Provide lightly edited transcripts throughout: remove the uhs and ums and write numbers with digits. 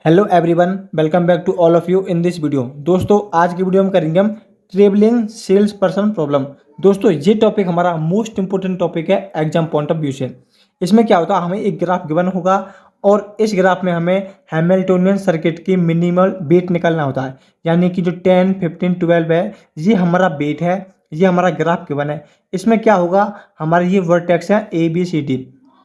Hello everyone, welcome back to all of you in this video. दोस्तों, आज की video में करेंगे हम ट्रेवलिंग सेल्स पर्सन प्रॉब्लम। दोस्तों, ये टॉपिक हमारा मोस्ट इंपोर्टेंट टॉपिक है एग्जाम पॉइंट ऑफ व्यू से। इसमें क्या होता है, हमें एक ग्राफ गिवन होगा और इस ग्राफ में हमें हैमिल्टोनियन सर्किट की मिनिमल वेट निकालना होता है। यानी कि जो 10, 15, 12 है, ये हमारा वेट है, ये हमारा ग्राफ गिवन है। इसमें क्या होगा, हमारे ये वर्टेक्स है ABCD।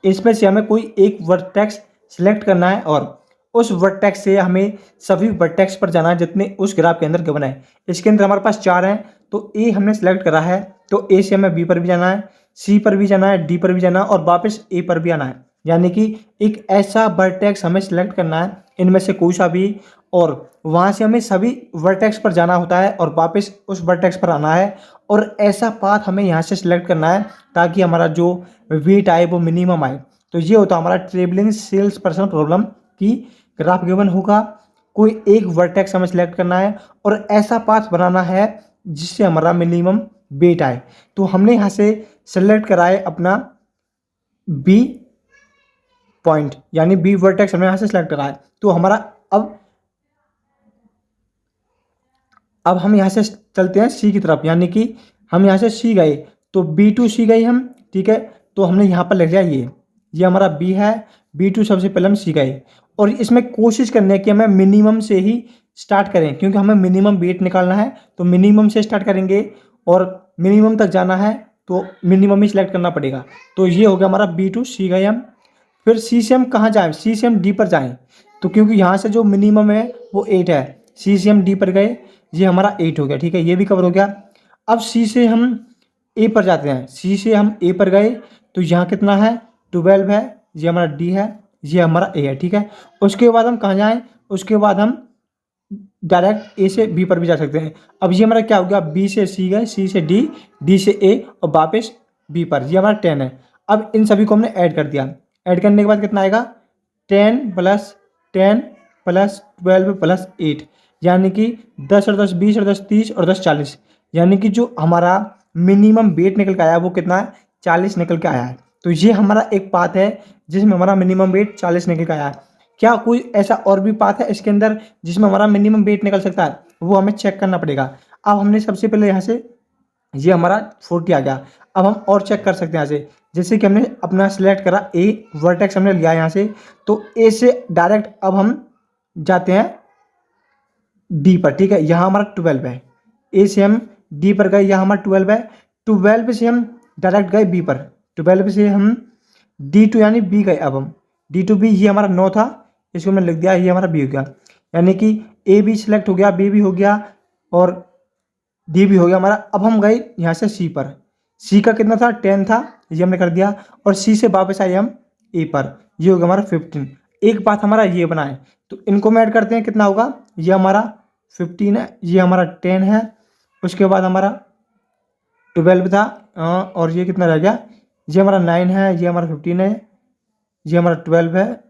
इसमें से हमें कोई एक वर्टेक्स सिलेक्ट करना है और उस वर्टेक्स से हमें सभी वर्टेक्स पर जाना है जितने उस ग्राफ के अंदर गिवन है। इसके अंदर हमारे पास 4 हैं, तो ए हमने सेलेक्ट करा है, तो ए से हमें बी पर भी जाना है, सी पर भी जाना है, डी पर भी जाना है और वापस ए पर भी आना है। यानी कि एक ऐसा वर्टेक्स हमें सेलेक्ट करना है इनमें से कोई सा भी, और वहाँ से हमें सभी वर्टेक्स पर जाना होता है और वापस उस वर्टेक्स पर आना है। और ऐसा पाथ हमें यहाँ से सिलेक्ट करना है ताकि हमारा जो वेट आए वो मिनिमम आए। तो ये होता है हमारा ट्रेवलिंग सेल्स पर्सन प्रॉब्लम की ग्राफ गिवन होगा, कोई एक वर्टेक्स हमें सिलेक्ट करना है और ऐसा पाथ बनाना है जिससे हमारा मिनिमम वेट आए। तो हमने यहाँ से सेलेक्ट करा है अपना बी पॉइंट, यानी बी वर्टेक्स हमने यहाँ से सिलेक्ट करा है। तो हमारा अब हम यहाँ से चलते हैं सी की तरफ, यानी कि हम यहाँ से सी गए तो B2C गए हम, ठीक है। तो हमने यहाँ पर लिख दिया ये हमारा बी है, B2 सबसे पहले हम सी गए। और इसमें कोशिश करनी है कि हमें मिनिमम से ही स्टार्ट करें, क्योंकि हमें मिनिमम वेट निकालना है। तो मिनिमम से स्टार्ट करेंगे और मिनिमम तक जाना है तो मिनिमम ही सिलेक्ट करना पड़ेगा। तो ये हो गया हमारा B2C गए हम। फिर सी से हम कहाँ जाएँ, सी से हम डी पर जाएँ। तो क्योंकि यहाँ से जो मिनिमम है वो 8 है, सी से हम डी पर गए, ये हमारा 8 हो गया, ठीक है, ये भी कवर हो गया। अब सी से हम ए पर जाते हैं, सी से हम ए पर गए तो यहाँ कितना है, 12 है, ये हमारा डी है, ये हमारा ए है, ठीक है। उसके बाद हम कहाँ जाएँ, उसके बाद हम डायरेक्ट ए से बी पर भी जा सकते हैं। अब ये हमारा क्या हो गया, बी से सी गए, सी से डी, डी से ए और वापस बी पर, ये हमारा 10 है। अब इन सभी को हमने ऐड कर दिया। ऐड करने के बाद कितना आएगा, 10 + 10 + 12 + 8, यानी कि 10 और 10 20 और 10 30 और 10 40, यानी कि जो हमारा मिनिमम वेट निकल के आया है वो कितना है, 40 निकल के आया है। तो ये हमारा एक पाथ है जिसमें हमारा मिनिमम वेट 40 निकल के आया है। क्या कोई ऐसा और भी पाथ है इसके अंदर जिसमें हमारा मिनिमम वेट निकल सकता है, वो हमें चेक करना पड़ेगा। अब हमने सबसे पहले यहाँ से ये हमारा 40 आ गया। अब हम और चेक कर सकते हैं यहाँ से, जैसे कि हमने अपना सिलेक्ट करा ए वर्टेक्स हमने लिया यहाँ से, तो ए से डायरेक्ट अब हम जाते हैं डी पर, ठीक है। यहाँ हमारा 12 है, ए से हम डी पर गए, यहाँ हमारा 12 है। 12 से हम डायरेक्ट गए बी पर, 12 से हम D2 यानी बी गए। अब हम D2B, ये हमारा 9 था, इसको मैंने लिख दिया, ये हमारा बी हो गया। यानी कि ए भी सिलेक्ट हो गया, बी भी हो गया और डी भी हो गया हमारा। अब हम गए यहाँ से सी पर, सी का कितना था, 10 था, ये हमने कर दिया। और सी से वापस आए हम ए पर, ये हो गया हमारा 15। एक बात हमारा ये बना है, तो इनको हम ऐड करते हैं, कितना होगा, ये हमारा 15 है, ये हमारा 10 है, उसके बाद हमारा 12 था, और ये कितना रह गया, ये हमारा 9 है, ये हमारा 15 है, ये हमारा 12 है,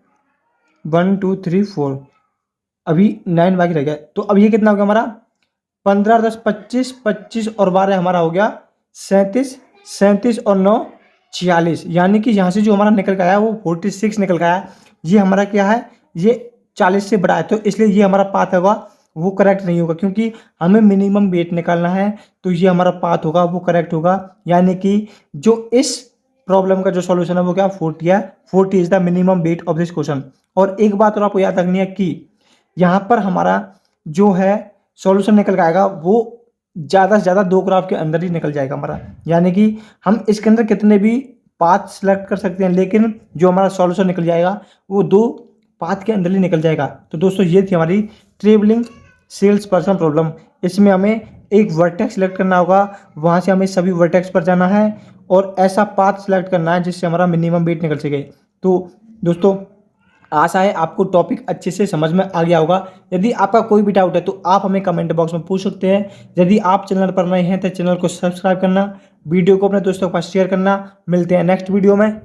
1 2 3 4, अभी 9 बाकी रह गया। तो अब ये कितना हो गया हमारा, 15 10 25, 25 और 12 हमारा हो गया 37, 37 और 9 46, यानी कि यहाँ से जो हमारा निकल के आया वो 46 निकल के आया। ये हमारा क्या है, ये 40 से बड़ा है, तो इसलिए ये हमारा पाथ होगा वो करेक्ट नहीं होगा, क्योंकि हमें मिनिमम वेट निकालना है। तो ये हमारा पाथ होगा वो करेक्ट होगा, यानी कि जो इस प्रॉब्लम का जो सॉल्यूशन है वो क्या, 40 है। 40 is the minimum weight of this question. और एक बात और आपको याद रखनी है कि यहाँ पर हमारा जो है सॉल्यूशन निकल के आएगा वो ज़्यादा से ज़्यादा 2 ग्राफ के अंदर ही निकल जाएगा हमारा, यानी कि हम इसके अंदर कितने भी पाथ सेलेक्ट कर सकते हैं, लेकिन जो हमारा सॉल्यूशन निकल जाएगा वो 2 पाथ के अंदर ही निकल जाएगा। तो दोस्तों, ये थी हमारी ट्रेवलिंग सेल्स पर्सन प्रॉब्लम। इसमें हमें एक वर्टेक्स सेलेक्ट करना होगा, वहाँ से हमें सभी वर्टेक्स पर जाना है और ऐसा पाथ सेलेक्ट करना है जिससे हमारा मिनिमम वेट निकल सके। तो दोस्तों, आशा है आपको टॉपिक अच्छे से समझ में आ गया होगा। यदि आपका कोई भी डाउट है तो आप हमें कमेंट बॉक्स में पूछ सकते हैं। यदि आप चैनल पर नए हैं तो चैनल को सब्सक्राइब करना, वीडियो को अपने दोस्तों के पास शेयर करना। मिलते हैं नेक्स्ट वीडियो में।